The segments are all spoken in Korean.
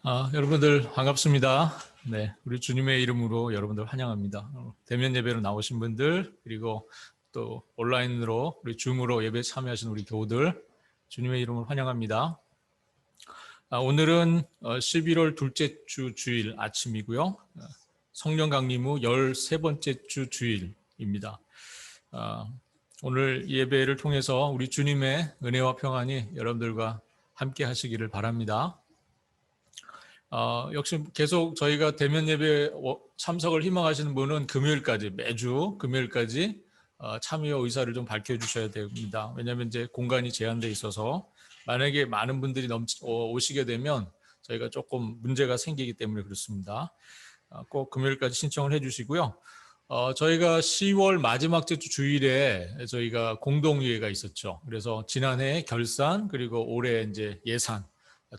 여러분들 반갑습니다. 네, 우리 주님의 이름으로 여러분들 환영합니다. 대면 예배로 나오신 분들, 그리고 또 온라인으로 우리 줌으로 예배 참여하신 우리 교우들, 주님의 이름으로 환영합니다. 오늘은 11월 둘째 주 주일 아침이고요. 성령 강림 후 13번째 주 주일입니다. 오늘 예배를 통해서 우리 주님의 은혜와 평안이 여러분들과 함께 하시기를 바랍니다. 역시 계속 저희가 대면 예배 참석을 희망하시는 분은 금요일까지, 매주 금요일까지 참여 의사를 좀 밝혀주셔야 됩니다. 왜냐하면 이제 공간이 제한되어 있어서 만약에 많은 분들이 오시게 되면 저희가 조금 문제가 생기기 때문에 그렇습니다. 꼭 금요일까지 신청을 해주시고요. 저희가 10월 마지막 주 주일에 저희가 공동회의가 있었죠. 그래서 지난해 결산 그리고 올해 이제 예산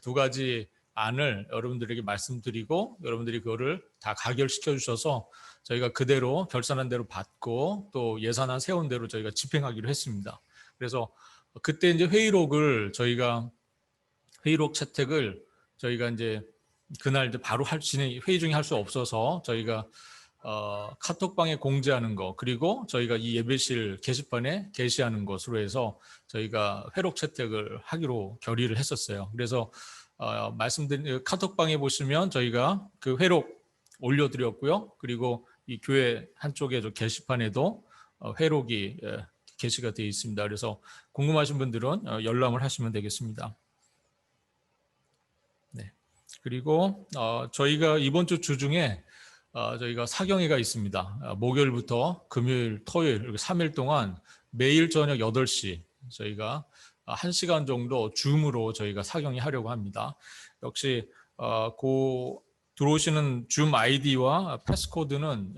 두 가지 안을 여러분들에게 말씀드리고 여러분들이 그거를 다 가결시켜 주셔서 저희가 그대로 결산한 대로 받고 또 예산안 세운 대로 저희가 집행하기로 했습니다. 그래서 그때 이제 회의록 채택을 저희가 이제 그날 이제 바로 회의 중에 할 수 없어서 저희가 카톡방에 공지하는 거, 그리고 저희가 이 예배실 게시판에 게시하는 것으로 해서 저희가 회록 채택을 하기로 결의를 했었어요. 그래서 말씀드린 카톡방에 보시면 저희가 그 회록 올려드렸고요. 그리고 이 교회 한쪽에 게시판에도 회록이 게시가 되어 있습니다. 그래서 궁금하신 분들은 열람을 하시면 되겠습니다. 네. 그리고 저희가 이번 주 주중에 저희가 사경회가 있습니다. 목요일부터 금요일, 토요일 이렇게 3일 동안 매일 저녁 8시 저희가 1시간 정도 줌으로 저희가 사경회 하려고 합니다. 역시 들어오시는 줌 아이디와 패스코드는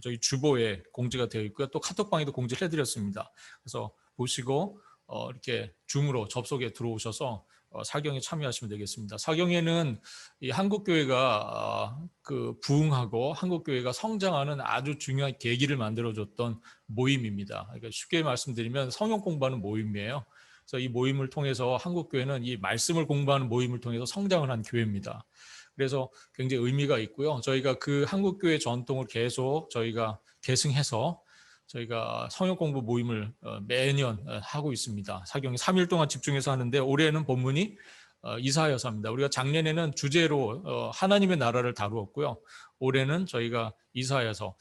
저희 주보에 공지가 되어 있고요. 또 카톡방에도 공지를 해드렸습니다. 그래서 보시고 이렇게 줌으로 접속에 들어오셔서 사경에 참여하시면 되겠습니다. 사경에는 이 한국교회가 부흥하고 한국교회가 성장하는 아주 중요한 계기를 만들어줬던 모임입니다. 그러니까 쉽게 말씀드리면 성경 공부하는 모임이에요. 그래서 이 모임을 통해서 한국교회는 이 말씀을 공부하는 모임을 통해서 성장을 한 교회입니다. 그래서 굉장히 의미가 있고요. 저희가 그 한국교회 전통을 계속 저희가 계승해서 저희가 성역 공부 모임을 매년 하고 있습니다. 사경이 3일 동안 집중해서 하는데 올해는 본문이 이사야서입니다. 우리가 작년에는 주제로 하나님의 나라를 다루었고요. 올해는 저희가 이사야서.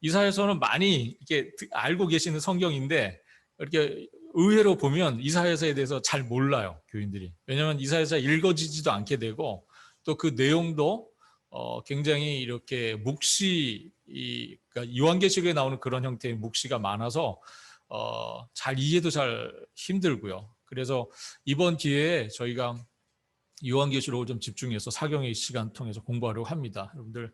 이사야서는 많이 이렇게 알고 계시는 성경인데 이렇게 의외로 보면 이사야서에 대해서 잘 몰라요, 교인들이. 왜냐하면 이사야서 읽어지지도 않게 되고 또 그 내용도 굉장히 이렇게 그러니까 요한계시록에 나오는 그런 형태의 묵시가 많아서 잘 이해도 잘 힘들고요. 그래서 이번 기회에 저희가 요한계시록을 좀 집중해서 사경의 시간 통해서 공부하려고 합니다. 여러분들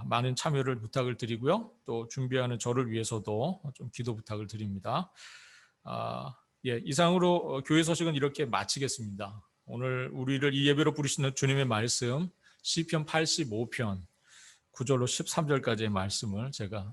많은 참여를 부탁을 드리고요. 또 준비하는 저를 위해서도 좀 기도 부탁을 드립니다. 이상으로 교회 소식은 이렇게 마치겠습니다. 오늘 우리를 이 예배로 부르시는 주님의 말씀 시편 85편 9절로 13절까지의 말씀을 제가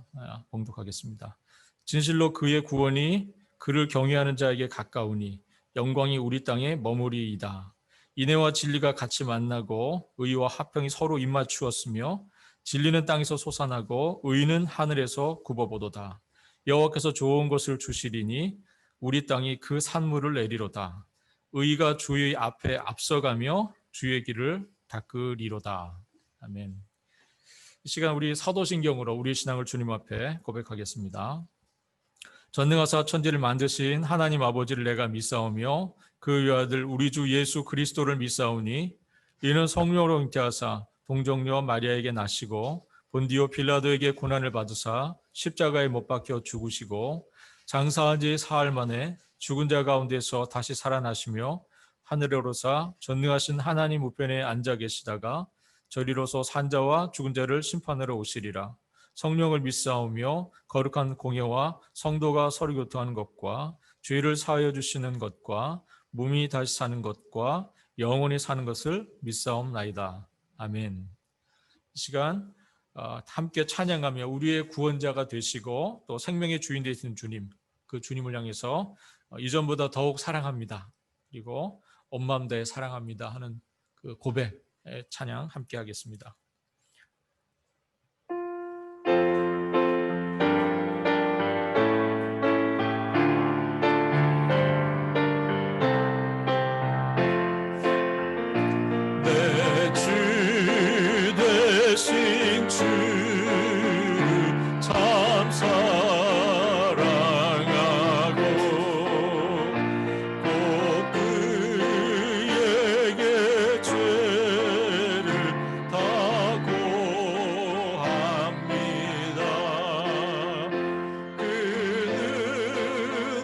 봉독하겠습니다. 진실로 그의 구원이 그를 경외하는 자에게 가까우니 영광이 우리 땅에 머무리이다. 인애와 진리가 같이 만나고 의와 화평이 서로 입맞추었으며 진리는 땅에서 솟아나고 의는 하늘에서 굽어보도다. 여호와께서 좋은 것을 주시리니 우리 땅이 그 산물을 내리로다. 의가 주의 앞에 앞서가며 주의 길을 닦으리로다. 아멘. 이 시간 우리 사도신경으로 우리 신앙을 주님 앞에 고백하겠습니다. 전능하사 천지를 만드신 하나님 아버지를 내가 믿사오며 그 외아들 우리 주 예수 그리스도를 믿사오니 이는 성령으로 잉태하사 동정녀 마리아에게 나시고 본디오 빌라도에게 고난을 받으사 십자가에 못 박혀 죽으시고 장사한 지 사흘 만에 죽은 자 가운데서 다시 살아나시며 하늘에 오르사 전능하신 하나님 우편에 앉아 계시다가 저리로서 산자와 죽은 자를 심판하러 오시리라. 성령을 믿사오며 거룩한 공예와 성도가 서로 교통하는 것과 죄를 사하여 주시는 것과 몸이 다시 사는 것과 영원히 사는 것을 믿사옵나이다. 아멘. 이 시간 함께 찬양하며 우리의 구원자가 되시고 또 생명의 주인 되시는 주님, 그 주님을 향해서 이전보다 더욱 사랑합니다. 그리고 온 마음 다해 사랑합니다 하는 그 고백 찬양 함께 하겠습니다. 내 주 되신 주를 참 사랑하고 꼭 그에게 죄를 다 고합니다. 그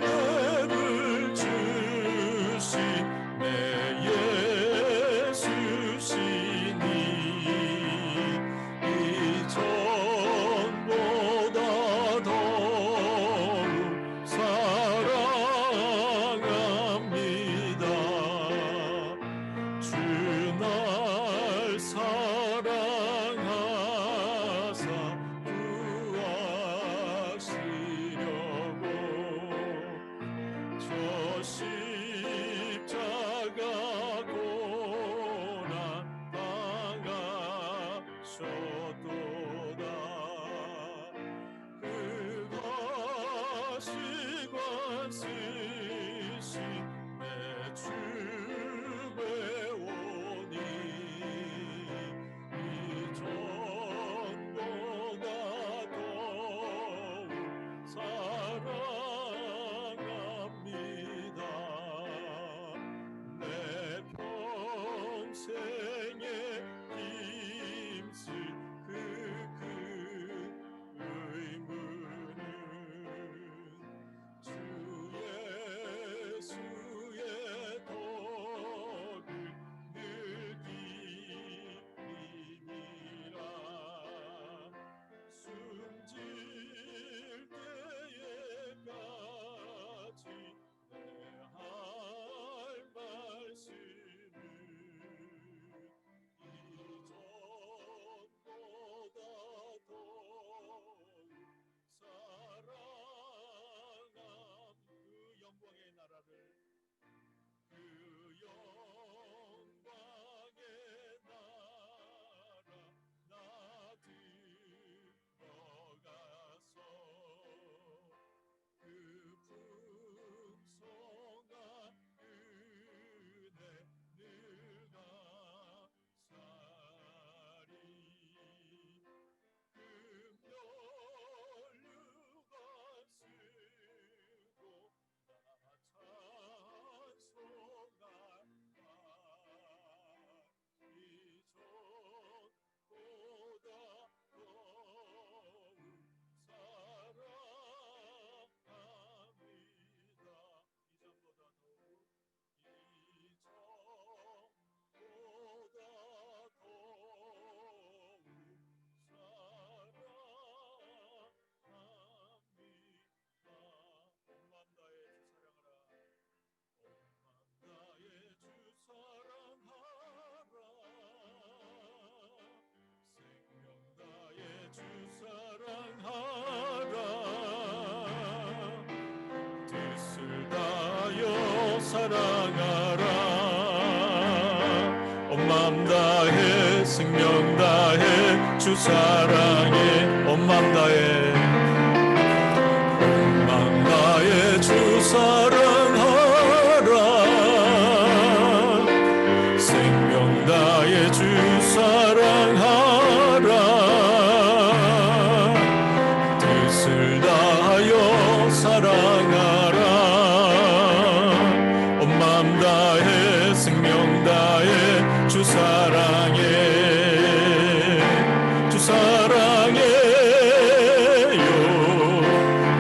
은혜를 주신 내 예수시니 이 전보다 더욱 사랑합니다. 주 날 사랑하사 구하시려고 저 십자가 고난 당하셨도다. 그것이 관쓰신 내 주 배우니 이 전보다 더욱 사랑합니다. 내 평생에 힘쓸 그 의무는 주 예수의 덕을 늘 기리니라. 숨질 때에까지 내 할 말씀은 이 전보다 더욱 사랑함. 그 영광의 나라를 그 영광의 나라 나 들어가서 그 풍성한 은혜 늘 감사리. 금연류관 쓰고 나 찬송할까. 이 전보다 더욱 사랑합니다. 이 전보다 더욱 사랑하라. 온 맘 다해 생명 다해 주 사랑해. 온 맘 다해 온 맘 다해 주 사랑하라. 생명 다해 주 사랑하라. 뜻을 다하여 사랑하라. 맘 다해 생명 다해 주 사랑해. 주 사랑해요.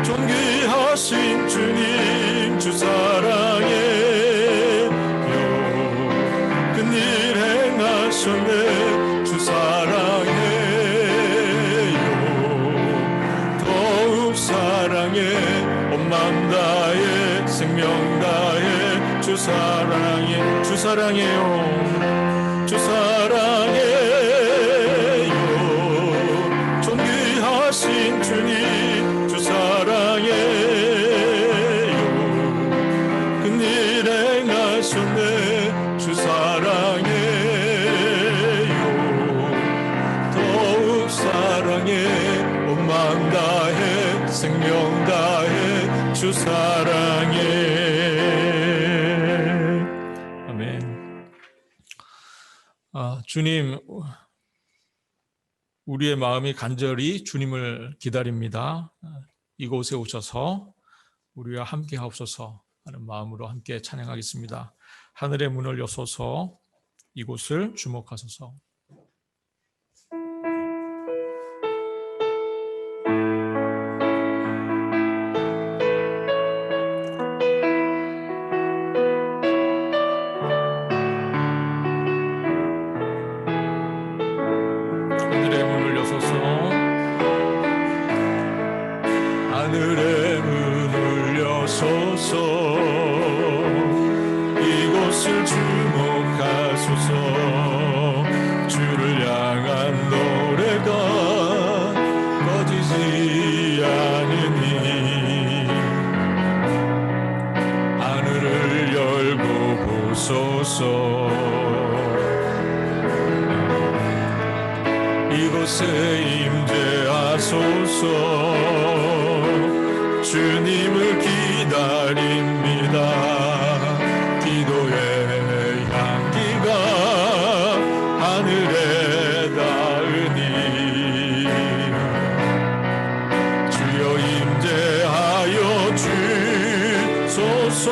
존귀하신 주님 주 사랑해요. 큰일 행하셨네. 주 사랑해요. 더욱 사랑해. 온 맘 다해 생명 다해 주 사랑해. 주 사랑해요. 주 사랑해요. 존귀하신 주님 주 사랑해요. 큰일 행하셨네. 주 사랑해요. 생명 다해 주 사랑해. 아멘. 주님, 우리의 마음이 간절히 주님을 기다립니다. 이곳에 오셔서 우리와 함께 하옵소서 하는 마음으로 함께 찬양하겠습니다. 하늘의 문을 여소서, 이곳을 주목하소서. 하늘의 문을 여소서, 하늘의 문을 여소서, 이곳을 주목하소서. 주를 향한 노래가 꺼지지 않으니 하늘을 열고 보소서. 이곳에 임재하소서. 주님을 기다립니다. 기도의 향기가 하늘에 닿으니 주여 임재하여 주소서.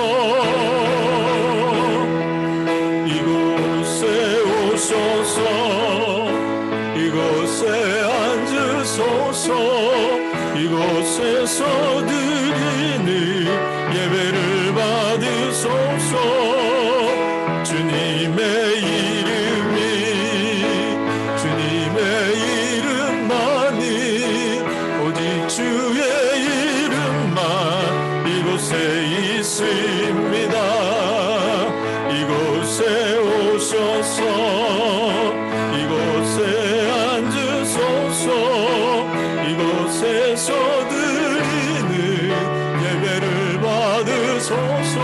이곳에 오소서. 이곳에 앉으소서. 이곳에서 드리는 예배를 받으소서. 주님의 이름이, 주님의 이름만이, 오직 주의 이름만 이곳에 있습니다. 이곳에 오셔서 이곳에 앉으소서. 이곳에서 드리는 예배를 받으소서.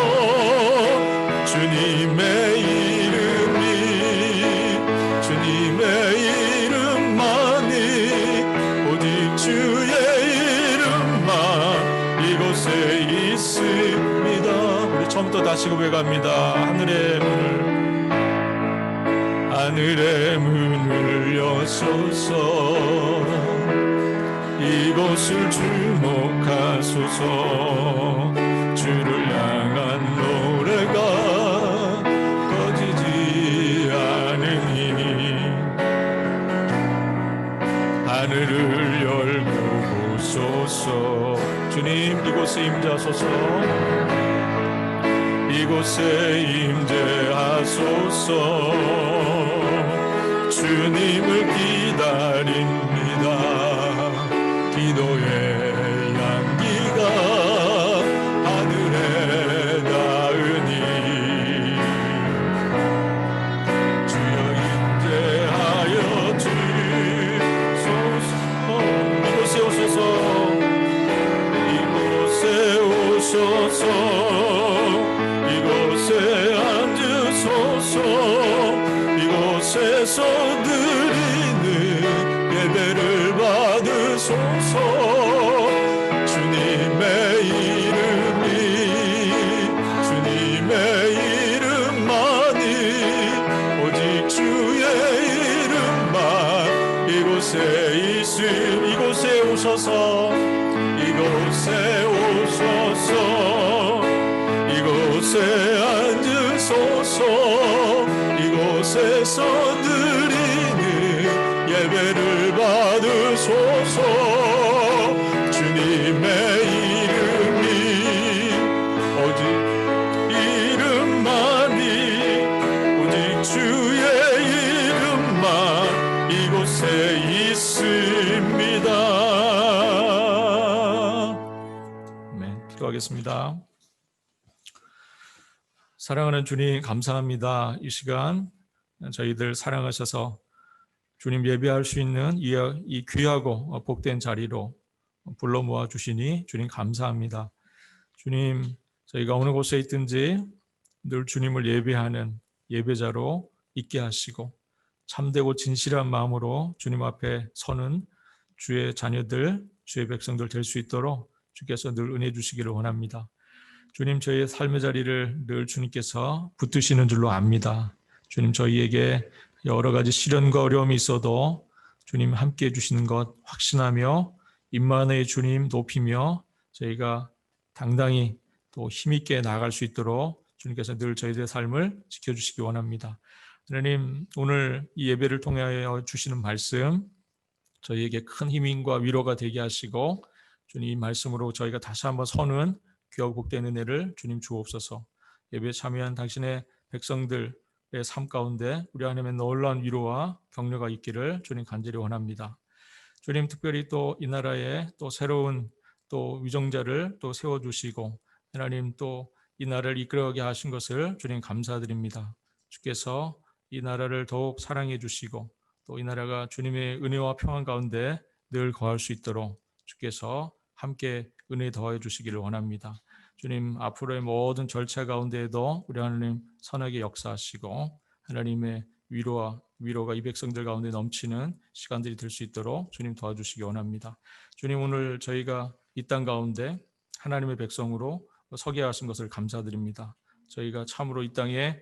주님의 이름이, 주님의 이름만이, 오직 주의 이름만 이곳에 있습니다. 우리 처음부터 다시 고백합니다. 하늘의 문을 여소서. 이곳을 주목하소서. 주를 향한 노래가 꺼지지 않으니 하늘을 열고 보소서. 주님, 이곳에 임재하소서. 이곳에 임재하소서. 주님을 기다립니다. 기도의 향기가 하늘에 닿으니 주여 임재하여 주소서. 이곳에 오소서. 이곳에 오소서. 이곳에 앉으소서. 이곳에서 드리는 예배를 받으소서. 주님의 이름이, 주님의 이름만이, 오직 주의 이름만 이곳에 있음. 이곳에 오셔서. 이곳에 오셔서. 이곳에 앉으소서. 이곳에서 드리는 예배를 받으소서. 주님의 이름이, 오직 이름만이, 오직 주의 이름만 이곳에 있습니다. 아멘. 기도하겠습니다. 사랑하는 주님, 감사합니다. 이 시간 저희들 사랑하셔서 주님 예배할 수 있는 이 귀하고 복된 자리로 불러 모아 주시니 주님 감사합니다. 주님, 저희가 어느 곳에 있든지 늘 주님을 예배하는 예배자로 있게 하시고 참되고 진실한 마음으로 주님 앞에 서는 주의 자녀들, 주의 백성들 될 수 있도록 주께서 늘 은혜 주시기를 원합니다. 주님, 저희의 삶의 자리를 늘 주님께서 붙드시는 줄로 압니다. 주님, 저희에게 여러 가지 시련과 어려움이 있어도 주님 함께 해주시는 것 확신하며 임마누엘 주님 높이며 저희가 당당히 또 힘있게 나아갈 수 있도록 주님께서 늘 저희들의 삶을 지켜주시기 원합니다. 하나님, 오늘 이 예배를 통하여 주시는 말씀 저희에게 큰 힘과 위로가 되게 하시고 주님 이 말씀으로 저희가 다시 한번 서는 귀하고 복된 은혜를 주님 주옵소서. 예배에 참여한 당신의 백성들의 삶 가운데 우리 하나님의 놀라운 위로와 격려가 있기를 주님 간절히 원합니다. 주님, 특별히 또 이 나라에 또 새로운 또 위정자를 또 세워주시고 하나님 또 이 나라를 이끌어가게 하신 것을 주님 감사드립니다. 주께서 이 나라를 더욱 사랑해 주시고 또 이 나라가 주님의 은혜와 평안 가운데 늘 거할 수 있도록 주께서 함께 은혜 더해 주시기를 원합니다. 주님, 앞으로의 모든 절차 가운데에도 우리 하나님 선하게 역사하시고 하나님의 위로가 이 백성들 가운데 넘치는 시간들이 될 수 있도록 주님 도와주시기 원합니다. 주님, 오늘 저희가 이 땅 가운데 하나님의 백성으로 서게 하신 것을 감사드립니다. 저희가 참으로 이 땅에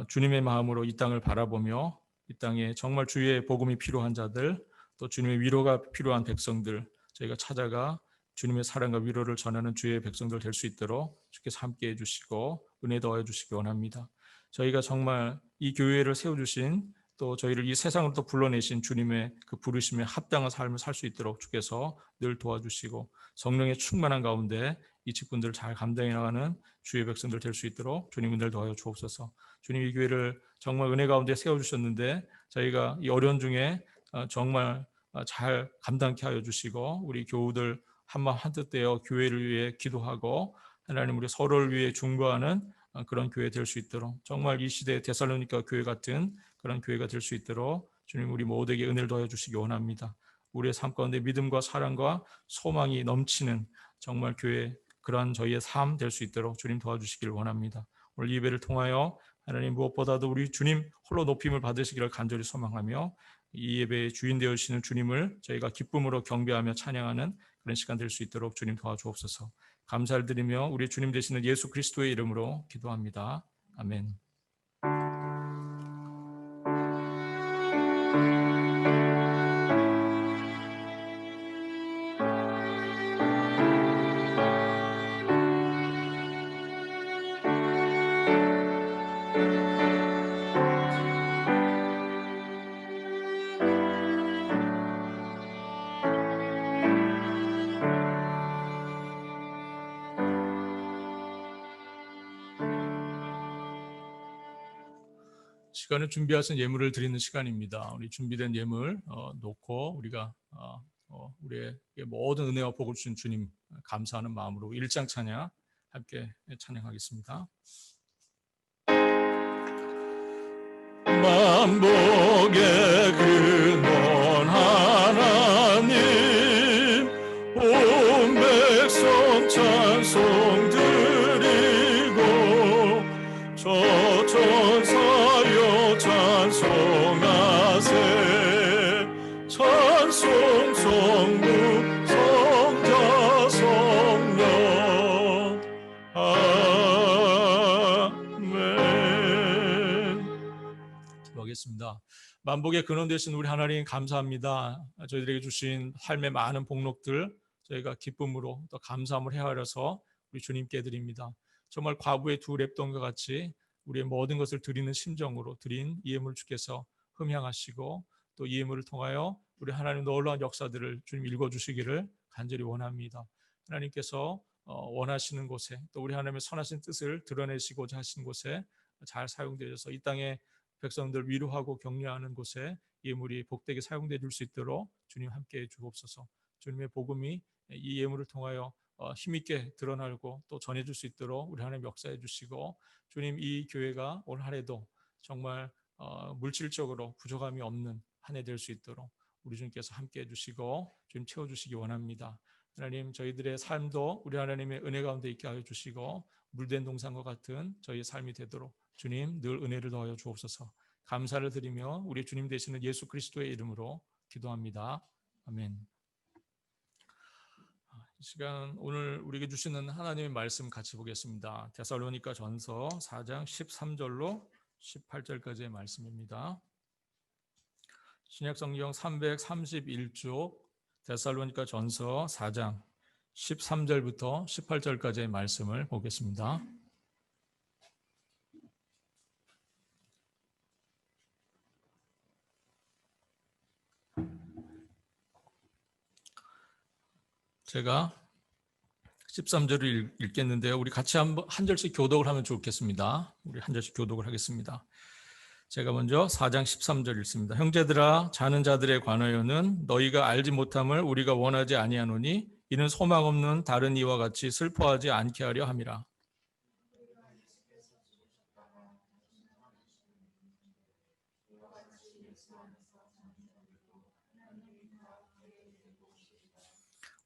주님의 마음으로 이 땅을 바라보며 이 땅에 정말 주의 복음이 필요한 자들, 또 주님의 위로가 필요한 백성들 저희가 찾아가 주님의 사랑과 위로를 전하는 주의 백성들 될 수 있도록 주께서 함께해 주시고 은혜 더해 주시기 원합니다. 저희가 정말 이 교회를 세워주신 또 저희를 이 세상으로 또 불러내신 주님의 그 부르심에 합당한 삶을 살 수 있도록 주께서 늘 도와주시고 성령의 충만한 가운데 이 직분들을 잘 감당해 나가는 주의 백성들 될 수 있도록 주님 은혜를 더하여 주옵소서. 주님, 이 교회를 정말 은혜 가운데 세워주셨는데 저희가 이 어려운 중에 정말 잘 감당케 하여 주시고 우리 교우들 한마음 한뜻 되어 교회를 위해 기도하고 하나님 우리 서로를 위해 중보하는 그런 교회 될 수 있도록 정말 이 시대 데살로니가 교회 같은 그런 교회가 될 수 있도록 주님 우리 모두에게 은혜를 더해 주시기 원합니다. 우리의 삶 가운데 믿음과 사랑과 소망이 넘치는 정말 교회 그러한 저희의 삶 될 수 있도록 주님 도와주시기를 원합니다. 오늘 예배를 통하여 하나님 무엇보다도 우리 주님 홀로 높임을 받으시기를 간절히 소망하며 이 예배의 주인 되시는 주님을 저희가 기쁨으로 경배하며 찬양하는 그런 시간 될 수 있도록 주님 도와주옵소서. 감사를 드리며 우리 주님 되시는 예수 그리스도의 이름으로 기도합니다. 아멘. 시간을 준비하신 예물을 드리는 시간입니다. 우리 준비된 예물 놓고 우리가 우리의 모든 은혜와 복을 주신 주님 감사하는 마음으로 일장 찬양 함께 찬양하겠습니다. 만복의 근원 하나님 온 백성 찬송 드리고 저 천사여 찬송하세 찬송 성부 성자 성령 아멘. 기도하겠습니다. 만복의 근원 되신 우리 하나님 감사합니다. 저희들에게 주신 삶의 많은 복록들 저희가 기쁨으로 또 감사함을 헤아려서 우리 주님께 드립니다. 정말 과부의 두 랩돈과 같이 우리의 모든 것을 드리는 심정으로 드린 이 예물 주께서 흠향하시고 또 이 예물을 통하여 우리 하나님 놀라운 역사들을 주님 읽어주시기를 간절히 원합니다. 하나님께서 원하시는 곳에 또 우리 하나님의 선하신 뜻을 드러내시고자 하신 곳에 잘 사용되어서 이 땅에 백성들 위로하고 격려하는 곳에 예물이 복되게 사용되어 줄 수 있도록 주님 함께해 주옵소서. 주님의 복음이 이 예물을 통하여 힘있게 드러나고 또 전해줄 수 있도록 우리 하나님 역사해 주시고 주님 이 교회가 올 한 해도 정말 물질적으로 부족함이 없는 한 해 될 수 있도록 우리 주님께서 함께해 주시고 주님 채워주시기 원합니다. 하나님 저희들의 삶도 우리 하나님의 은혜 가운데 있게 하여 주시고 물된 동산과 같은 저희의 삶이 되도록 주님 늘 은혜를 더하여 주옵소서. 감사를 드리며 우리 주님 되시는 예수 그리스도의 이름으로 기도합니다. 아멘. 이 시간 오늘 우리에게 주시는 하나님의 말씀 같이 보겠습니다. 데살로니가 전서 4장 13절로 18절까지의 말씀입니다. 신약성경 331쪽 데살로니가 전서 4장 13절부터 18절까지의 말씀을 보겠습니다. 제가 13절을 읽겠는데요. 우리 같이 한 절씩 교독을 하면 좋겠습니다. 우리 한 절씩 교독을 하겠습니다. 제가 먼저 4장 13절 읽습니다. 형제들아, 자는 자들에 관하여는 너희가 알지 못함을 우리가 원하지 아니하노니 이는 소망 없는 다른 이와 같이 슬퍼하지 않게 하려 함이라.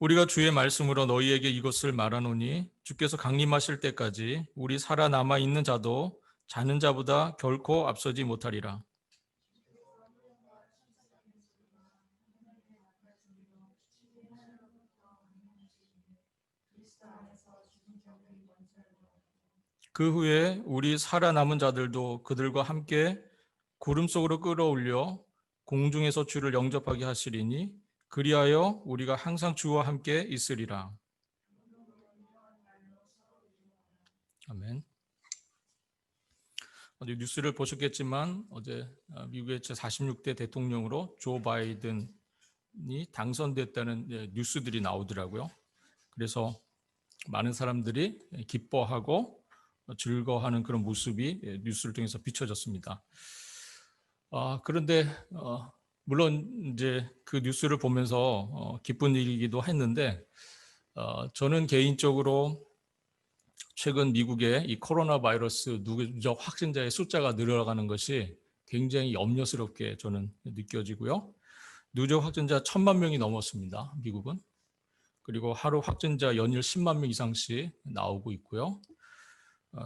우리가 주의 말씀으로 너희에게 이것을 말하노니 주께서 강림하실 때까지 우리 살아남아 있는 자도 자는 자보다 결코 앞서지 못하리라. 그 후에 우리 살아남은 자들도 그들과 함께 구름 속으로 끌어올려 공중에서 주를 영접하게 하시리니 그리하여 우리가 항상 주와 함께 있으리라. 아멘. 어제 뉴스를 보셨겠지만 어제 미국의 제46대 대통령으로 조 바이든이 당선됐다는 뉴스들이 나오더라고요. 그래서 많은 사람들이 기뻐하고 즐거워하는 그런 모습이 뉴스를 통해서 비춰졌습니다. 그런데 물론 이제 그 뉴스를 보면서 기쁜 일이기도 했는데 저는 개인적으로 최근 미국의 이 코로나 바이러스 누적 확진자의 숫자가 늘어가는 것이 굉장히 염려스럽게 저는 느껴지고요. 누적 확진자 1,000만 명이 넘었습니다. 미국은. 그리고 하루 확진자 연일 10만 명 이상씩 나오고 있고요.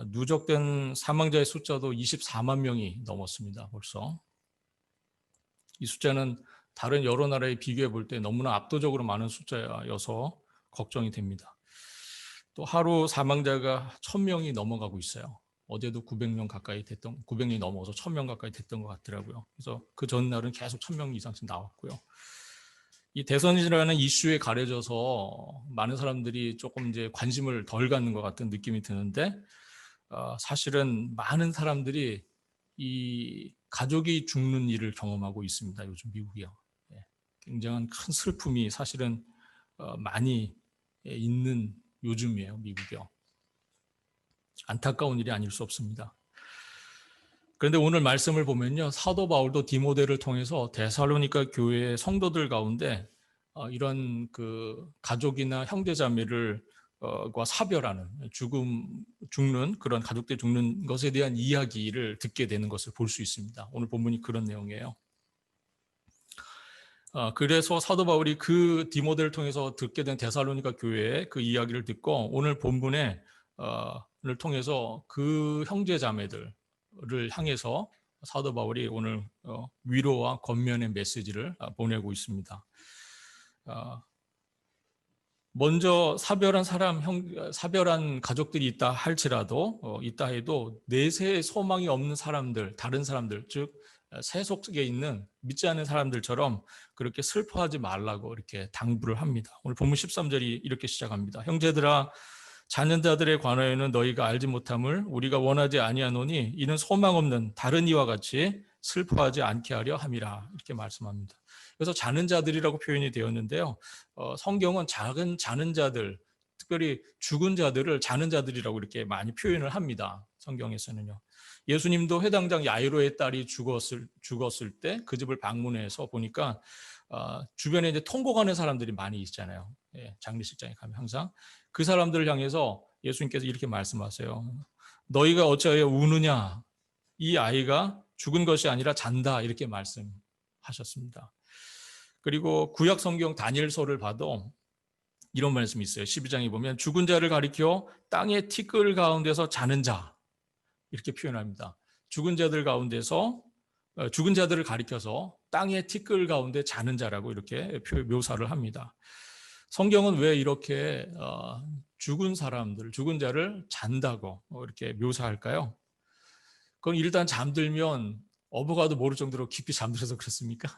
누적된 사망자의 숫자도 24만 명이 넘었습니다. 벌써. 이 숫자는 다른 여러 나라에 비교해 볼 때 너무나 압도적으로 많은 숫자여서 걱정이 됩니다. 또 하루 사망자가 1,000명이 넘어가고 있어요. 어제도 900명이 넘어서 1,000명 가까이 됐던 것 같더라고요. 그래서 그 전날은 계속 1,000명 이상씩 나왔고요. 이 대선이라는 이슈에 가려져서 많은 사람들이 조금 이제 관심을 덜 갖는 것 같은 느낌이 드는데 사실은 많은 사람들이 이 가족이 죽는 일을 경험하고 있습니다. 요즘 미국이요. 굉장한 큰 슬픔이 사실은 많이 있는 요즘이에요. 미국이요. 안타까운 일이 아닐 수 없습니다. 그런데 오늘 말씀을 보면요. 사도 바울도 디모데를 통해서 데살로니가 교회의 성도들 가운데 이런 그 가족이나 형제자매를 과 사별하는 죽는 그런 가족들 죽는 것에 대한 이야기를 듣게 되는 것을 볼 수 있습니다. 오늘 본문이 그런 내용이에요. 그래서 사도 바울이 그 디모데를 통해서 듣게 된 데살로니가 교회의 그 이야기를 듣고 오늘 본문을 통해서 그 형제 자매들을 향해서 사도 바울이 오늘 위로와 권면의 메시지를 보내고 있습니다. 먼저 사별한 가족들이 있다 할지라도 있다 해도 내세에 소망이 없는 사람들, 다른 사람들, 즉 세속에 있는 믿지 않는 사람들처럼 그렇게 슬퍼하지 말라고 이렇게 당부를 합니다. 오늘 본문 13절이 이렇게 시작합니다. 형제들아, 자는 자들에 관하여는 너희가 알지 못함을 우리가 원하지 아니하노니 이는 소망 없는 다른 이와 같이 슬퍼하지 않게 하려 함이라. 이렇게 말씀합니다. 그래서 자는 자들이라고 표현이 되었는데요. 성경은 자는 자들, 특별히 죽은 자들을 자는 자들이라고 이렇게 많이 표현을 합니다. 성경에서는요. 예수님도 회당장 야이로의 딸이 죽었을 때 그 집을 방문해서 보니까 주변에 이제 통곡하는 사람들이 많이 있잖아요. 장례식장에 가면 항상 그 사람들을 향해서 예수님께서 이렇게 말씀하세요. 너희가 어찌하여 우느냐? 이 아이가 죽은 것이 아니라 잔다. 이렇게 말씀하셨습니다. 그리고 구약 성경 다니엘서를 봐도 이런 말씀이 있어요. 12장에 보면 죽은 자를 가리켜 땅의 티끌 가운데서 자는 자 이렇게 표현합니다. 죽은 자들을 가리켜서 땅의 티끌 가운데 자는 자라고 이렇게 묘사를 합니다. 성경은 왜 이렇게 죽은 사람들, 죽은 자를 잔다고 이렇게 묘사할까요? 그건 일단 잠들면 어부가도 모를 정도로 깊이 잠들어서 그렇습니까?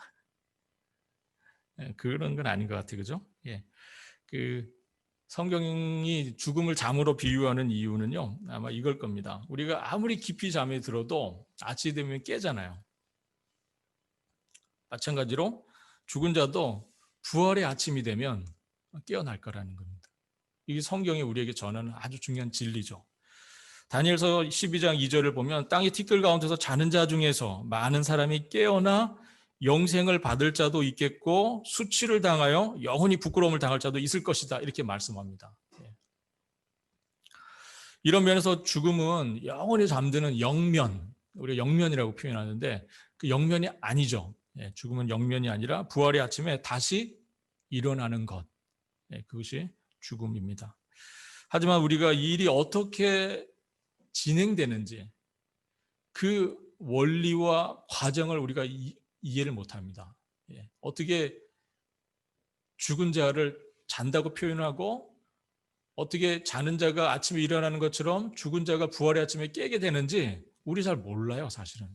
그런 건 아닌 것 같아요. 그죠? 예. 성경이 죽음을 잠으로 비유하는 이유는요, 아마 이걸 겁니다. 우리가 아무리 깊이 잠에 들어도 아침이 되면 깨잖아요. 마찬가지로 죽은 자도 부활의 아침이 되면 깨어날 거라는 겁니다. 이게 성경이 우리에게 전하는 아주 중요한 진리죠. 다니엘서 12장 2절을 보면 땅의 티끌 가운데서 자는 자 중에서 많은 사람이 깨어나 영생을 받을 자도 있겠고 수치를 당하여 영원히 부끄러움을 당할 자도 있을 것이다, 이렇게 말씀합니다. 이런 면에서 죽음은 영원히 잠드는 영면, 우리가 영면이라고 표현하는데 그 영면이 아니죠. 죽음은 영면이 아니라 부활의 아침에 다시 일어나는 것, 그것이 죽음입니다. 하지만 우리가 이 일이 어떻게 진행되는지 그 원리와 과정을 우리가 이해를 못합니다. 어떻게 죽은 자를 잔다고 표현하고 어떻게 자는 자가 아침에 일어나는 것처럼 죽은 자가 부활의 아침에 깨게 되는지 우리 잘 몰라요, 사실은.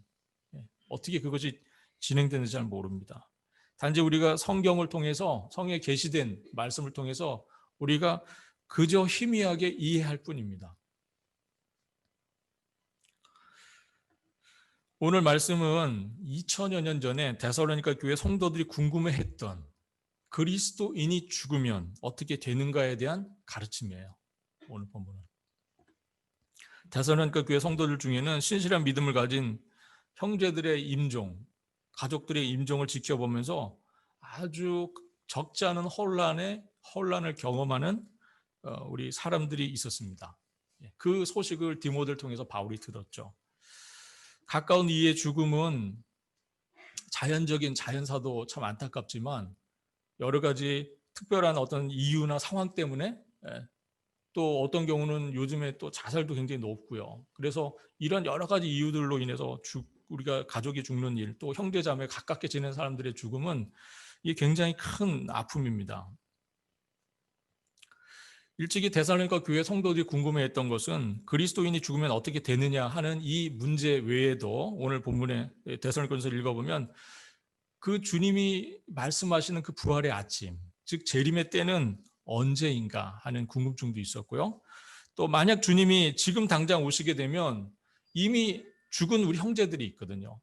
어떻게 그것이 진행되는지 잘 모릅니다. 단지 우리가 성경을 통해서, 성경에 계시된 말씀을 통해서 우리가 그저 희미하게 이해할 뿐입니다. 오늘 말씀은 2000여 년 전에 데살로니가 교회 성도들이 궁금해했던 그리스도인이 죽으면 어떻게 되는가에 대한 가르침이에요. 오늘 본문은. 데살로니가 교회 성도들 중에는 신실한 믿음을 가진 형제들의 임종, 가족들의 임종을 지켜보면서 아주 적지 않은 혼란을 경험하는 우리 사람들이 있었습니다. 그 소식을 디모데를 통해서 바울이 들었죠. 가까운 이의 죽음은 자연적인 자연사도 참 안타깝지만 여러 가지 특별한 어떤 이유나 상황 때문에 또 어떤 경우는 요즘에 또 자살도 굉장히 높고요. 그래서 이런 여러 가지 이유들로 인해서 우리가 가족이 죽는 일, 또 형제자매 가깝게 지내는 사람들의 죽음은 이게 굉장히 큰 아픔입니다. 일찍이 데살로니가 교회 성도들이 궁금해했던 것은 그리스도인이 죽으면 어떻게 되느냐 하는 이 문제 외에도 오늘 본문에 데살로니가서를 읽어보면 그 주님이 말씀하시는 그 부활의 아침, 즉 재림의 때는 언제인가 하는 궁금증도 있었고요. 또 만약 주님이 지금 당장 오시게 되면 이미 죽은 우리 형제들이 있거든요.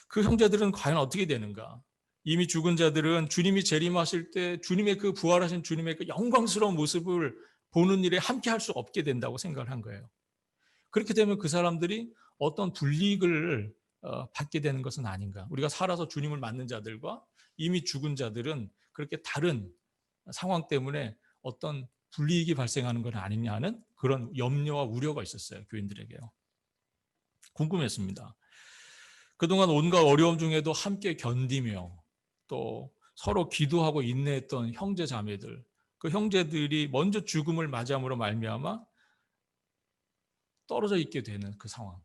그 형제들은 과연 어떻게 되는가? 이미 죽은 자들은 주님이 재림하실 때 주님의 그 부활하신 주님의 그 영광스러운 모습을 보는 일에 함께 할 수 없게 된다고 생각을 한 거예요. 그렇게 되면 그 사람들이 어떤 불이익을 받게 되는 것은 아닌가. 우리가 살아서 주님을 맞는 자들과 이미 죽은 자들은 그렇게 다른 상황 때문에 어떤 불이익이 발생하는 건 아니냐는 그런 염려와 우려가 있었어요. 교인들에게요. 궁금했습니다. 그동안 온갖 어려움 중에도 함께 견디며 또 서로 기도하고 인내했던 형제 자매들, 그 형제들이 먼저 죽음을 맞이함으로 말미암아 떨어져 있게 되는 그 상황.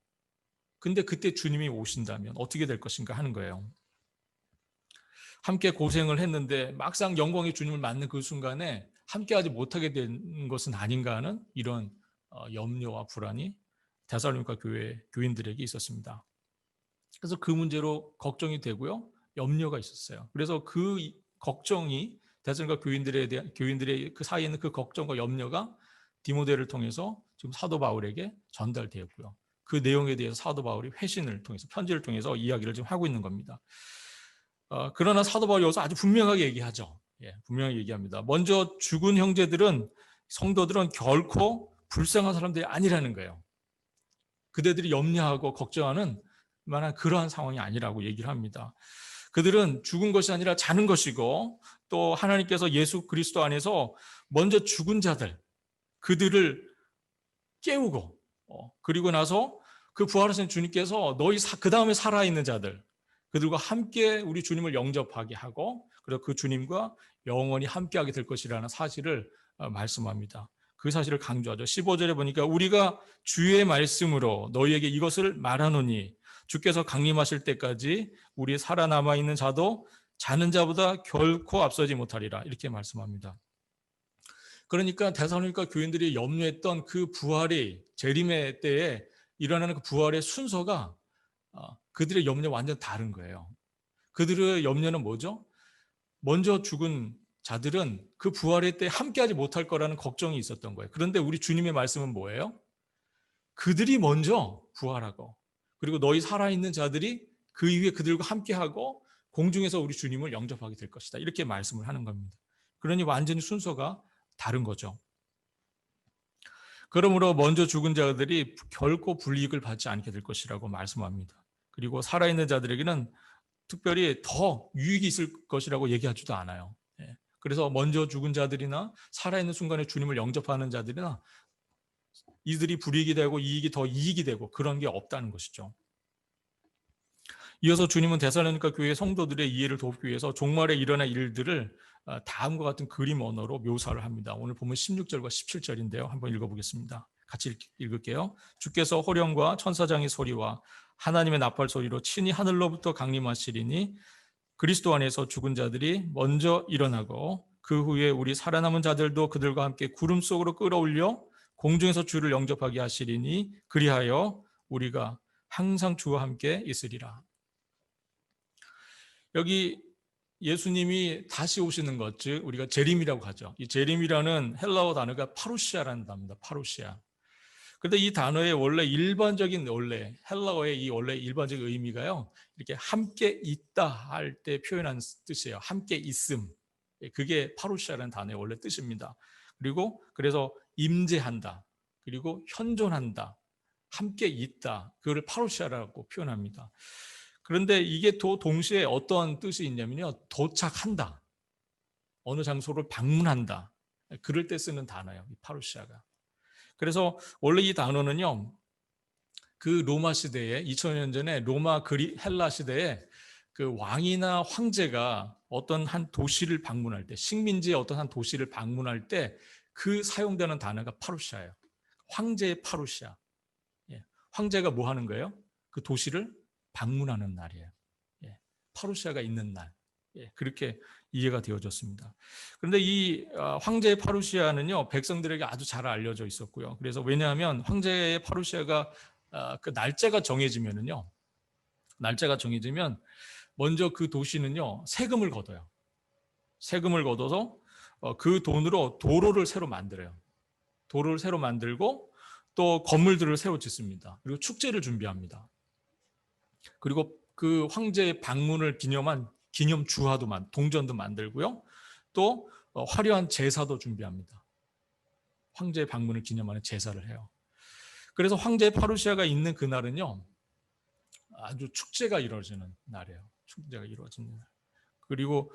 근데 그때 주님이 오신다면 어떻게 될 것인가 하는 거예요. 함께 고생을 했는데 막상 영광의 주님을 맞는 그 순간에 함께하지 못하게 된 것은 아닌가 하는 이런 염려와 불안이 데살로니가 교회 교인들에게 있었습니다. 그래서 그 문제로 걱정이 되고요, 염려가 있었어요. 그래서 그 걱정이 데살로니가 교인들의 그 사이에 있는 그 걱정과 염려가 디모데를 통해서 지금 사도 바울에게 전달되었고요. 그 내용에 대해서 사도 바울이 회신을 통해서 편지를 통해서 이야기를 지금 하고 있는 겁니다. 그러나 사도 바울이 여기서 아주 분명하게 얘기하죠. 분명하게 얘기합니다. 먼저 죽은 형제들은, 성도들은 결코 불쌍한 사람들이 아니라는 거예요. 그대들이 염려하고 걱정하는 만한 그러한 상황이 아니라고 얘기를 합니다. 그들은 죽은 것이 아니라 자는 것이고 또 하나님께서 예수 그리스도 안에서 먼저 죽은 자들, 그들을 깨우고 그리고 나서 그 부활하신 주님께서 너희 그 다음에 살아있는 자들, 그들과 함께 우리 주님을 영접하게 하고 그리고 그 주님과 영원히 함께하게 될 것이라는 사실을 말씀합니다. 그 사실을 강조하죠. 15절에 보니까 우리가 주의 말씀으로 너희에게 이것을 말하노니 주께서 강림하실 때까지 우리 살아남아 있는 자도 자는 자보다 결코 앞서지 못하리라, 이렇게 말씀합니다. 그러니까 데살로니가 교인들이 염려했던 그 부활이 재림의 때에 일어나는 그 부활의 순서가 그들의 염려 완전 다른 거예요. 그들의 염려는 뭐죠? 먼저 죽은 자들은 그 부활의 때 함께하지 못할 거라는 걱정이 있었던 거예요. 그런데 우리 주님의 말씀은 뭐예요? 그들이 먼저 부활하고 그리고 너희 살아있는 자들이 그 이후에 그들과 함께하고 공중에서 우리 주님을 영접하게 될 것이다. 이렇게 말씀을 하는 겁니다. 그러니 완전히 순서가 다른 거죠. 그러므로 먼저 죽은 자들이 결코 불이익을 받지 않게 될 것이라고 말씀합니다. 그리고 살아있는 자들에게는 특별히 더 유익이 있을 것이라고 얘기하지도 않아요. 그래서 먼저 죽은 자들이나 살아있는 순간에 주님을 영접하는 자들이나 이들이 불이익이 되고 이익이 더 이익이 되고 그런 게 없다는 것이죠. 이어서 주님은 데살로니가 교회 성도들의 이해를 돕기 위해서 종말에 일어날 일들을 다음과 같은 그림 언어로 묘사를 합니다. 오늘 보면 16절과 17절인데요. 한번 읽어보겠습니다. 같이 읽을게요. 주께서 호령과 천사장의 소리와 하나님의 나팔 소리로 친히 하늘로부터 강림하시리니 그리스도 안에서 죽은 자들이 먼저 일어나고 그 후에 우리 살아남은 자들도 그들과 함께 구름 속으로 끌어올려 공중에서 주를 영접하게 하시리니 그리하여 우리가 항상 주와 함께 있으리라. 여기 예수님이 다시 오시는 것, 즉 우리가 재림이라고 하죠. 이 재림이라는 헬라어 단어가 파루시아라는 단어입니다. 파루시아. 그런데 이 단어의 원래 일반적인 헬라어의 이 원래 일반적인 의미가요. 이렇게 함께 있다 할 때 표현한 뜻이에요. 함께 있음. 그게 파루시아라는 단어의 원래 뜻입니다. 그리고 그래서 임재한다. 그리고 현존한다. 함께 있다. 그거를 파루시아라고 표현합니다. 그런데 이게 또 동시에 어떤 뜻이 있냐면요. 도착한다. 어느 장소를 방문한다. 그럴 때 쓰는 단어예요. 이 파루시아가. 그래서 원래 이 단어는요. 그 로마 시대에 2000년 전에 로마 헬라 시대에 그 왕이나 황제가 어떤 한 도시를 방문할 때 식민지의 어떤 한 도시를 방문할 때 그 사용되는 단어가 파루시아예요. 황제의 파루시아. 황제가 뭐 하는 거예요? 그 도시를 방문하는 날이에요. 파루시아가 있는 날. 그렇게 이해가 되어졌습니다. 그런데 이 황제의 파루시아는요, 백성들에게 아주 잘 알려져 있었고요. 그래서 왜냐하면 황제의 파루시아가 그 날짜가 정해지면 먼저 그 도시는요, 세금을 걷어요. 세금을 걷어서 그 돈으로 도로를 새로 만들어요. 도로를 새로 만들고 또 건물들을 새로 짓습니다. 그리고 축제를 준비합니다. 그리고 그 황제의 방문을 기념한 기념 주화도 동전도 만들고요. 또 화려한 제사도 준비합니다. 황제의 방문을 기념하는 제사를 해요. 그래서 황제 파루시아가 있는 그날은요. 아주 축제가 이루어지는 날이에요. 축제가 이루어지는 날. 그리고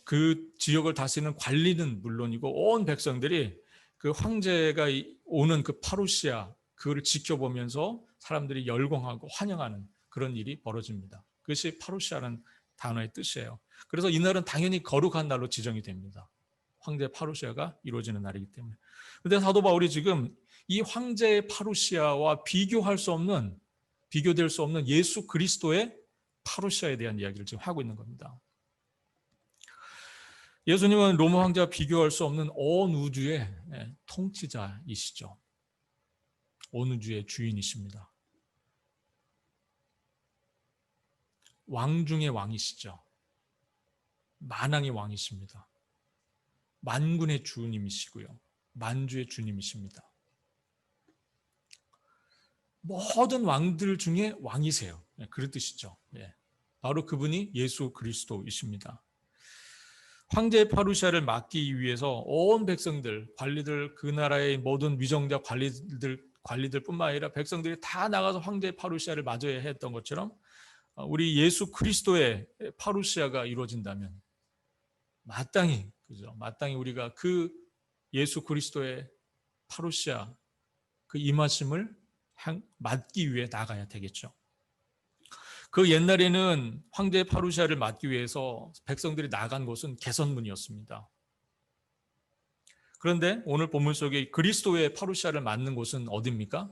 그 지역을 다스리는 관리는 물론이고 온 백성들이 그 황제가 오는 그 파루시아 그거를 지켜보면서 사람들이 열광하고 환영하는 그런 일이 벌어집니다. 그것이 파루시아라는 단어의 뜻이에요. 그래서 이날은 당연히 거룩한 날로 지정이 됩니다. 황제 파루시아가 이루어지는 날이기 때문에. 그런데 사도 바울이 지금 이 황제의 파루시아와 비교될 수 없는 예수 그리스도의 파루시아에 대한 이야기를 지금 하고 있는 겁니다. 예수님은 로마 황제와 비교할 수 없는 온 우주의 통치자이시죠. 온 우주의 주인이십니다. 왕 중의 왕이시죠. 만왕의 왕이십니다. 만군의 주님이시고요. 만주의 주님이십니다. 모든 왕들 중에 왕이세요. 그런 뜻이죠. 바로 그분이 예수 그리스도이십니다. 황제의 파루시아를 막기 위해서 온 백성들, 관리들, 그 나라의 모든 위정자 관리들뿐만 아니라 백성들이 다 나가서 황제의 파루시아를 맞아야 했던 것처럼 우리 예수 그리스도의 파루시아가 이루어진다면 마땅히 우리가 그 예수 그리스도의 파루시아 그 임하심을 맞기 위해 나가야 되겠죠. 그 옛날에는 황제의 파루시아를 맞기 위해서 백성들이 나간 곳은 개선문이었습니다. 그런데 오늘 본문 속에 그리스도의 파루시아를 맞는 곳은 어디입니까?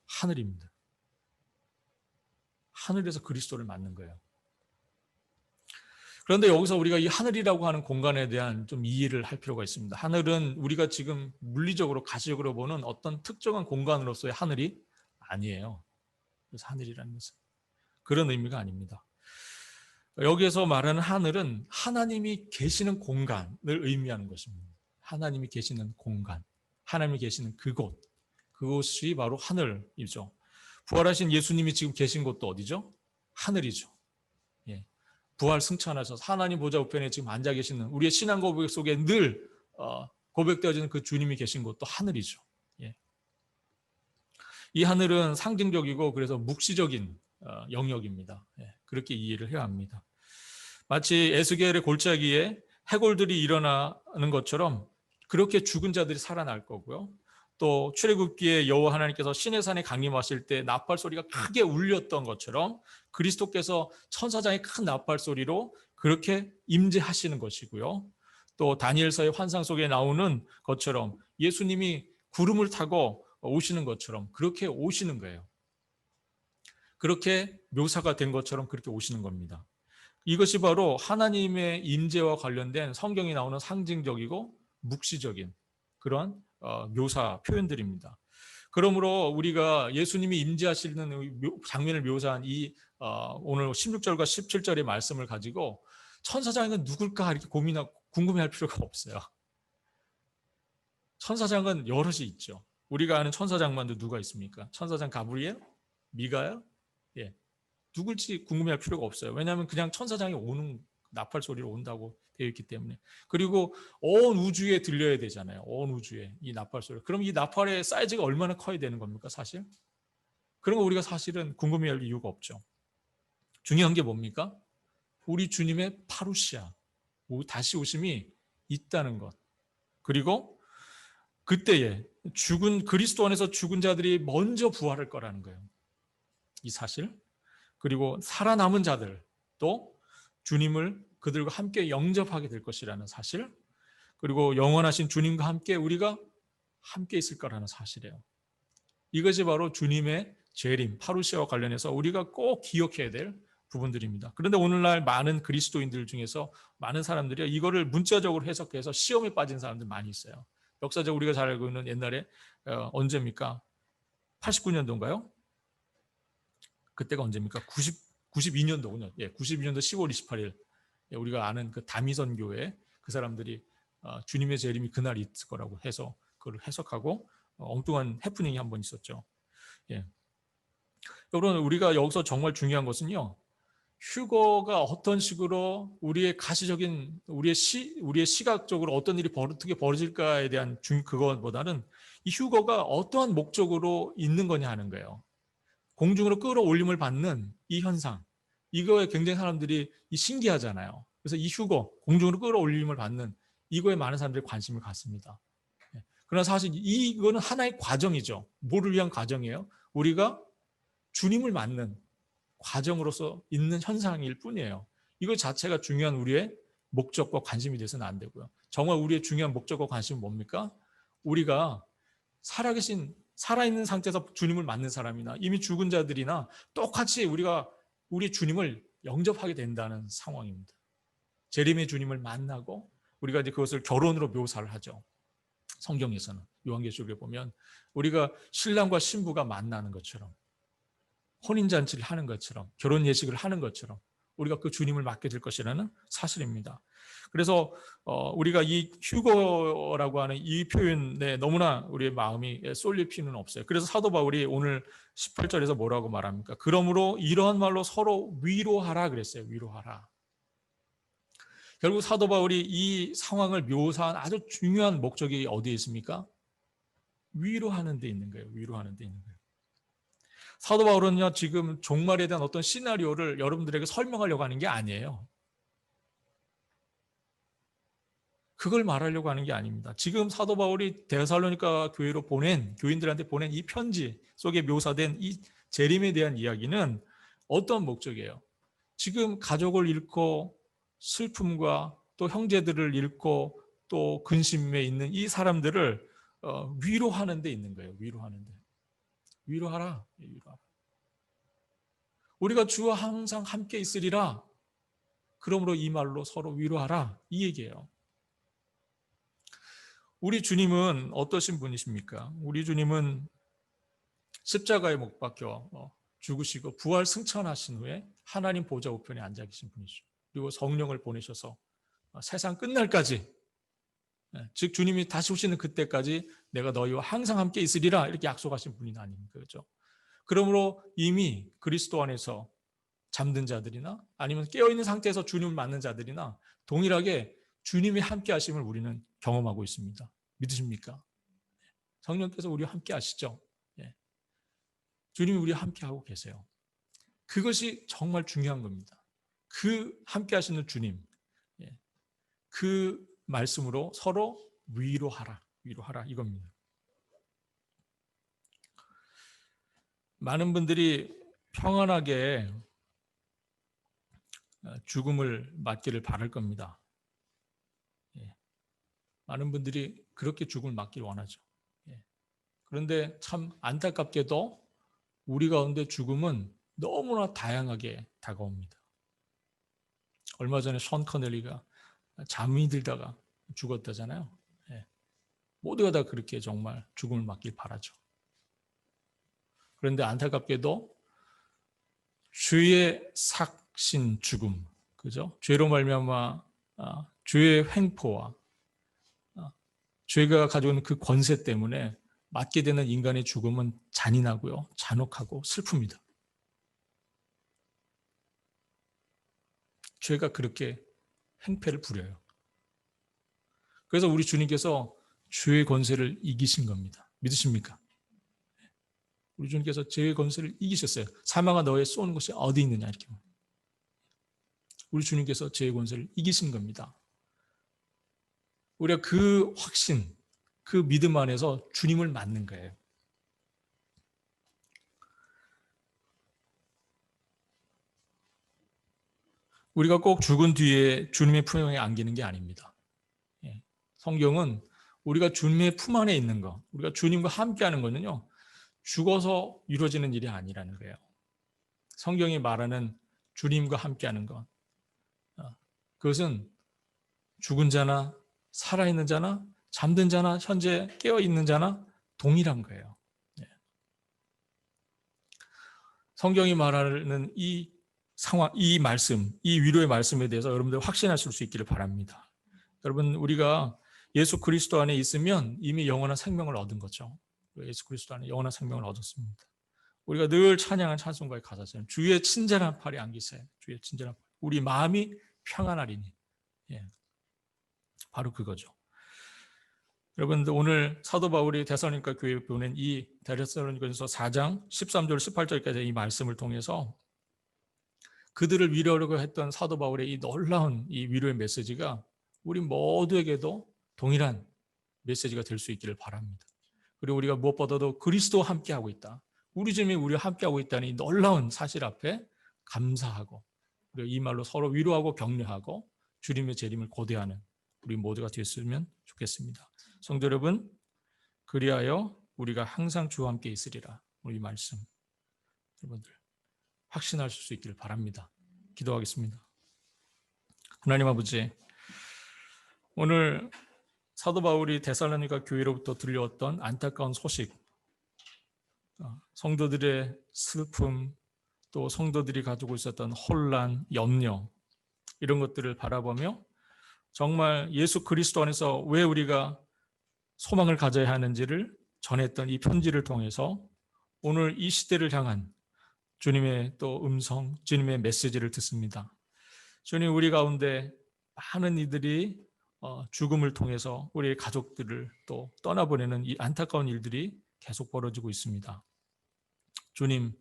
하늘입니다. 하늘에서 그리스도를 맞는 거예요. 그런데 여기서 우리가 이 하늘이라고 하는 공간에 대한 좀 이해를 할 필요가 있습니다. 하늘은 우리가 지금 물리적으로 가시적으로 보는 어떤 특정한 공간으로서의 하늘이 아니에요. 그래서 하늘이라는 것은 그런 의미가 아닙니다. 여기에서 말하는 하늘은 하나님이 계시는 공간을 의미하는 것입니다. 하나님이 계시는 공간, 하나님이 계시는 그곳, 그곳이 바로 하늘이죠. 부활하신 예수님이 지금 계신 곳도 어디죠? 하늘이죠. 예. 부활 승천하셔서 하나님 보좌 우편에 지금 앉아 계시는 우리의 신앙 고백 속에 늘 고백되어지는 그 주님이 계신 곳도 하늘이죠. 예. 이 하늘은 상징적이고 그래서 묵시적인 영역입니다. 예. 그렇게 이해를 해야 합니다. 마치 에스겔의 골짜기에 해골들이 일어나는 것처럼 그렇게 죽은 자들이 살아날 거고요. 또 출애굽기에 여호와 하나님께서 시내산에 강림하실 때 나팔 소리가 크게 울렸던 것처럼 그리스도께서 천사장의 큰 나팔 소리로 그렇게 임재하시는 것이고요. 또 다니엘서의 환상 속에 나오는 것처럼 예수님이 구름을 타고 오시는 것처럼 그렇게 오시는 거예요. 그렇게 묘사가 된 것처럼 그렇게 오시는 겁니다. 이것이 바로 하나님의 임재와 관련된 성경에 나오는 상징적이고 묵시적인 그런 묘사 표현들입니다. 그러므로 우리가 예수님이 임재하시는 장면을 묘사한 이 오늘 16절과 17절의 말씀을 가지고 천사장은 누굴까 이렇게 궁금해할 필요가 없어요. 천사장은 여럿이 있죠. 우리가 아는 천사장만도 누가 있습니까? 천사장 가브리엘? 미가엘? 예. 누굴지 궁금해할 필요가 없어요. 왜냐하면 그냥 천사장이 오는 나팔 소리로 온다고 되어 있기 때문에. 그리고 온 우주에 들려야 되잖아요. 온 우주에 이 나팔 소리. 그럼 이 나팔의 사이즈가 얼마나 커야 되는 겁니까, 사실? 그런 거 우리가 사실은 궁금해할 이유가 없죠. 중요한 게 뭡니까? 우리 주님의 파루시아, 다시 오심이 있다는 것. 그리고 그때에 그리스도 안에서 죽은 자들이 먼저 부활할 거라는 거예요. 이 사실. 그리고 살아남은 자들도 주님을 그들과 함께 영접하게 될 것이라는 사실, 그리고 영원하신 주님과 함께 우리가 함께 있을 거라는 사실이에요. 이것이 바로 주님의 재림, 파루시아와 관련해서 우리가 꼭 기억해야 될 부분들입니다. 그런데 오늘날 많은 그리스도인들 중에서 많은 사람들이 이거를 문자적으로 해석해서 시험에 빠진 사람들 많이 있어요. 역사적으로 우리가 잘 알고 있는 옛날에 언제입니까? 89년도인가요? 그때가 언제입니까? 92년도군요. 예, 92년도 10월 28일. 예, 우리가 아는 그 다미선 교회 그 사람들이 주님의 재림이 그날 있을 거라고 해서 그걸 해석하고 엉뚱한 해프닝이 한 번 있었죠. 예. 여러분, 우리가 여기서 정말 중요한 것은요. 휴거가 어떤 식으로 우리의 가시적인 우리의 시각적으로 어떤 일이 어떻게 벌어질까에 대한 그것보다는 이 휴거가 어떠한 목적으로 있는 거냐 하는 거예요. 공중으로 끌어올림을 받는 이 현상, 이거에 굉장히 사람들이 신기하잖아요. 그래서 이 휴거, 공중으로 끌어올림을 받는 이거에 많은 사람들이 관심을 갖습니다. 그러나 사실 이거는 하나의 과정이죠. 뭐를 위한 과정이에요? 우리가 주님을 맞는 과정으로서 있는 현상일 뿐이에요. 이거 자체가 중요한 우리의 목적과 관심이 돼서는 안 되고요. 정말 우리의 중요한 목적과 관심은 뭡니까? 우리가 살아있는 상태에서 주님을 맞는 사람이나 이미 죽은 자들이나 똑같이 우리가 우리 주님을 영접하게 된다는 상황입니다. 재림의 주님을 만나고 우리가 이제 그것을 결혼으로 묘사를 하죠. 성경에서는 요한계시록에 보면 우리가 신랑과 신부가 만나는 것처럼 혼인잔치를 하는 것처럼 결혼 예식을 하는 것처럼 우리가 그 주님을 맡게 될 것이라는 사실입니다. 그래서 우리가 이 휴거라고 하는 이 표현에 너무나 우리의 마음이 쏠릴 필요는 없어요. 그래서 사도 바울이 오늘 18절에서 뭐라고 말합니까? 그러므로 이러한 말로 서로 위로하라 그랬어요. 위로하라. 결국 사도 바울이 이 상황을 묘사한 아주 중요한 목적이 어디에 있습니까? 위로하는 데 있는 거예요. 위로하는 데 있는 거예요. 사도 바울은요, 지금 종말에 대한 어떤 시나리오를 여러분들에게 설명하려고 하는 게 아니에요. 그걸 말하려고 하는 게 아닙니다. 지금 사도 바울이 데살로니가 교회로 교인들한테 보낸 이 편지 속에 묘사된 이 재림에 대한 이야기는 어떤 목적이에요? 지금 가족을 잃고 슬픔과 또 형제들을 잃고 또 근심에 있는 이 사람들을 위로하는 데 있는 거예요. 위로하는 데. 위로하라. 위로하라. 우리가 주와 항상 함께 있으리라. 그러므로 이 말로 서로 위로하라, 이 얘기예요. 우리 주님은 어떠신 분이십니까? 우리 주님은 십자가에 못 박혀 죽으시고 부활 승천하신 후에 하나님 보좌 우편에 앉아 계신 분이죠. 그리고 성령을 보내셔서 세상 끝날까지, 즉 주님이 다시 오시는 그때까지 내가 너희와 항상 함께 있으리라, 이렇게 약속하신 분이 아닙니까? 그렇죠? 그러므로 이미 그리스도 안에서 잠든 자들이나 아니면 깨어있는 상태에서 주님을 만난 자들이나 동일하게 주님이 함께 하심을 우리는 경험하고 있습니다. 믿으십니까? 성령께서 우리와 함께 하시죠. 주님이 우리와 함께 하고 계세요. 그것이 정말 중요한 겁니다. 그 함께 하시는 주님, 그 말씀으로 서로 위로하라 이겁니다. 많은 분들이 평안하게 죽음을 맞기를 바랄 겁니다. 많은 분들이 그렇게 죽음을 맞기를 원하죠. 그런데 참 안타깝게도 우리 가운데 죽음은 너무나 다양하게 다가옵니다. 얼마 전에 션 커넬리가 잠이 들다가 죽었다잖아요. 모두가 다 그렇게 정말 죽음을 맞길 바라죠. 그런데 안타깝게도 죄의 삭신 죽음, 그죠? 죄로 말미암아 죄의 횡포와 죄가 가지고 있는 그 권세 때문에 맞게 되는 인간의 죽음은 잔인하고요, 잔혹하고 슬픕니다. 죄가 그렇게 행패를 부려요. 그래서 우리 주님께서 죄의 권세를 이기신 겁니다. 믿으십니까? 우리 주님께서 죄의 권세를 이기셨어요. 사망아 너의 쏘는 곳이 어디 있느냐, 이렇게. 우리 주님께서 죄의 권세를 이기신 겁니다. 우리가 그 확신, 그 믿음 안에서 주님을 맞는 거예요. 우리가 꼭 죽은 뒤에 주님의 품에 안기는 게 아닙니다. 성경은 우리가 주님의 품 안에 있는 것, 우리가 주님과 함께하는 것은요, 죽어서 이루어지는 일이 아니라는 거예요. 성경이 말하는 주님과 함께하는 것, 그것은 죽은 자나 살아있는 자나 잠든 자나 현재 깨어있는 자나 동일한 거예요. 성경이 말하는 이 상황, 이 말씀, 이 위로의 말씀에 대해서 여러분들 확신하실 수 있기를 바랍니다. 여러분, 우리가 예수 그리스도 안에 있으면 이미 영원한 생명을 얻은 거죠. 예수 그리스도 안에 영원한 생명을 얻었습니다. 우리가 늘 찬양한 찬송가에 가사처럼 주의 친절한 팔에 안기세, 주의 친절한 팔, 우리 마음이 평안하리니. 바로 그거죠. 여러분들, 오늘 사도 바울이 데살로니가 교회에 보낸 이 데살로니가전서 4장 13절 18절까지 이 말씀을 통해서 그들을 위로하려고 했던 사도 바울의 이 놀라운 이 위로의 메시지가 우리 모두에게도 동일한 메시지가 될 수 있기를 바랍니다. 그리고 우리가 무엇보다도 그리스도와 함께하고 있다, 우리 주님이 우리와 함께하고 있다는 이 놀라운 사실 앞에 감사하고, 그리고 이 말로 서로 위로하고 격려하고 주님의 재림을 고대하는 우리 모두가 됐으면 좋겠습니다. 성도 여러분, 그리하여 우리가 항상 주와 함께 있으리라, 우리 말씀 여러분들 확신하실 수 있기를 바랍니다. 기도하겠습니다. 하나님 아버지, 오늘 사도 바울이 데살로니가 교회로부터 들려왔던 안타까운 소식, 성도들의 슬픔, 또 성도들이 가지고 있었던 혼란, 염려, 이런 것들을 바라보며 정말 예수 그리스도 안에서 왜 우리가 소망을 가져야 하는지를 전했던 이 편지를 통해서 오늘 이 시대를 향한 주님의 또 음성, 주님의 메시지를 듣습니다. 주님, 우리 가운데 많은 이들이 죽음을 통해서 우리의 가족들을 또 떠나보내는 이 안타까운 일들이 계속 벌어지고 있습니다. 주님,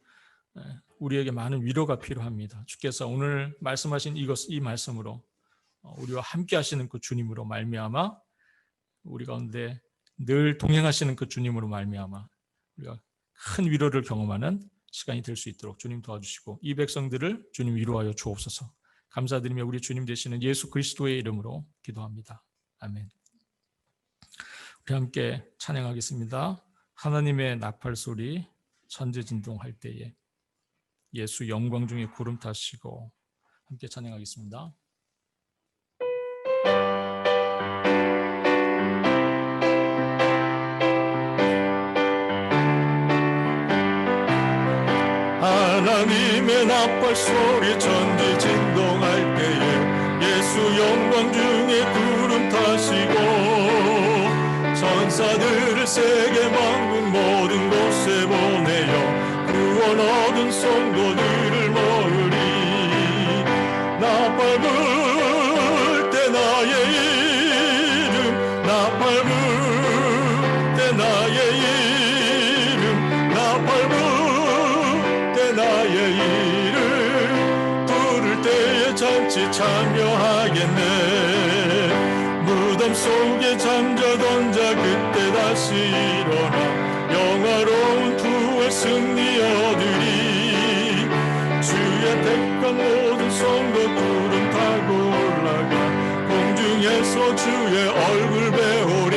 우리에게 많은 위로가 필요합니다. 주께서 오늘 말씀하신 이 말씀으로 우리와 함께 하시는 그 주님으로 말미암아 우리 가운데 늘 동행하시는 그 주님으로 말미암아 우리가 큰 위로를 경험하는 시간이 될 수 있도록 주님 도와주시고 이 백성들을 주님 위로하여 주옵소서. 감사드리며 우리 주님 되시는 예수 그리스도의 이름으로 기도합니다. 아멘. 우리 함께 찬양하겠습니다. 하나님의 나팔 소리 천지진동할 때에 예수 영광 중에 구름 타시고, 함께 찬양하겠습니다. 주의 나팔 소리 천지 진동할 때에 예수 영광 중에 구름 타시고 천사들을 세계 만국 모든 곳에 보내어 구원 얻은 성도들을 모으리. 나팔 불 때 나의 이름 나팔 불 때 나의 이름 나팔 불 때 나의 이름 부를 때에 잔치 참여하겠네. 무덤 속에 잠자던 자 그때 다시 일어나 영화로운 부활 승리 얻으리. 주의 택한 모든 성도 구름 타고 올라가 공중에서 주의 얼굴 배우리.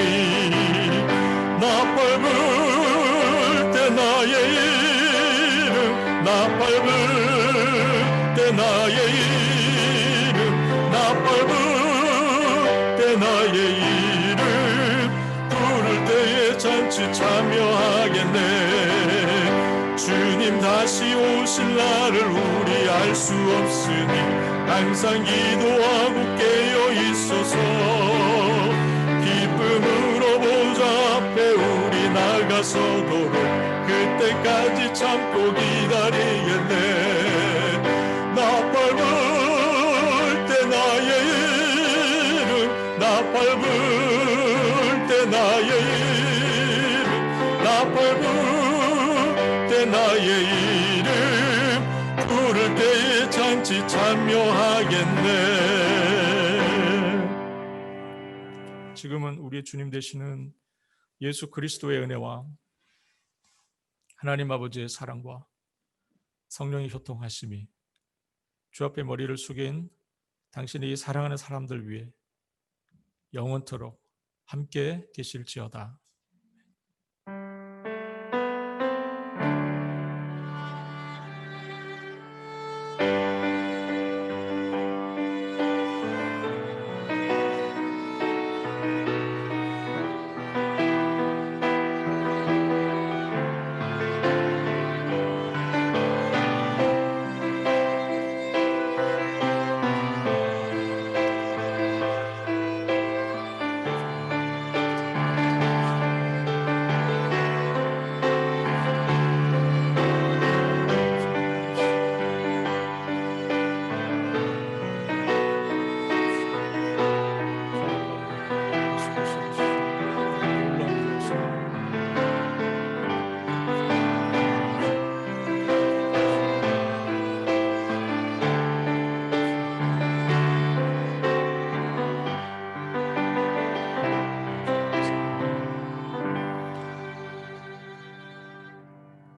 나팔 불 때 나의 이름 나팔 불 때 나의 이름 나팔 불 때 나의 이름 부를 때에 잔치 참여하겠네. 주님 다시 오실 날을 우리 알 수 없으니 항상 기도하고 깨어 있어서 기쁨으로 보좌 앞에 우리 나가서도록 그때까지 참고 기다리겠네. 나팔 불 때 나의 이름 나팔 불 때 나의 이름 나팔 불 때 나의 이름 부를 때에 잔치 참여하겠네. 지금은 우리의 주님 되시는 예수 그리스도의 은혜와 하나님 아버지의 사랑과 성령의 교통하심이 주 앞에 머리를 숙인 당신의 이 사랑하는 사람들 위해 영원토록 함께 계실지어다.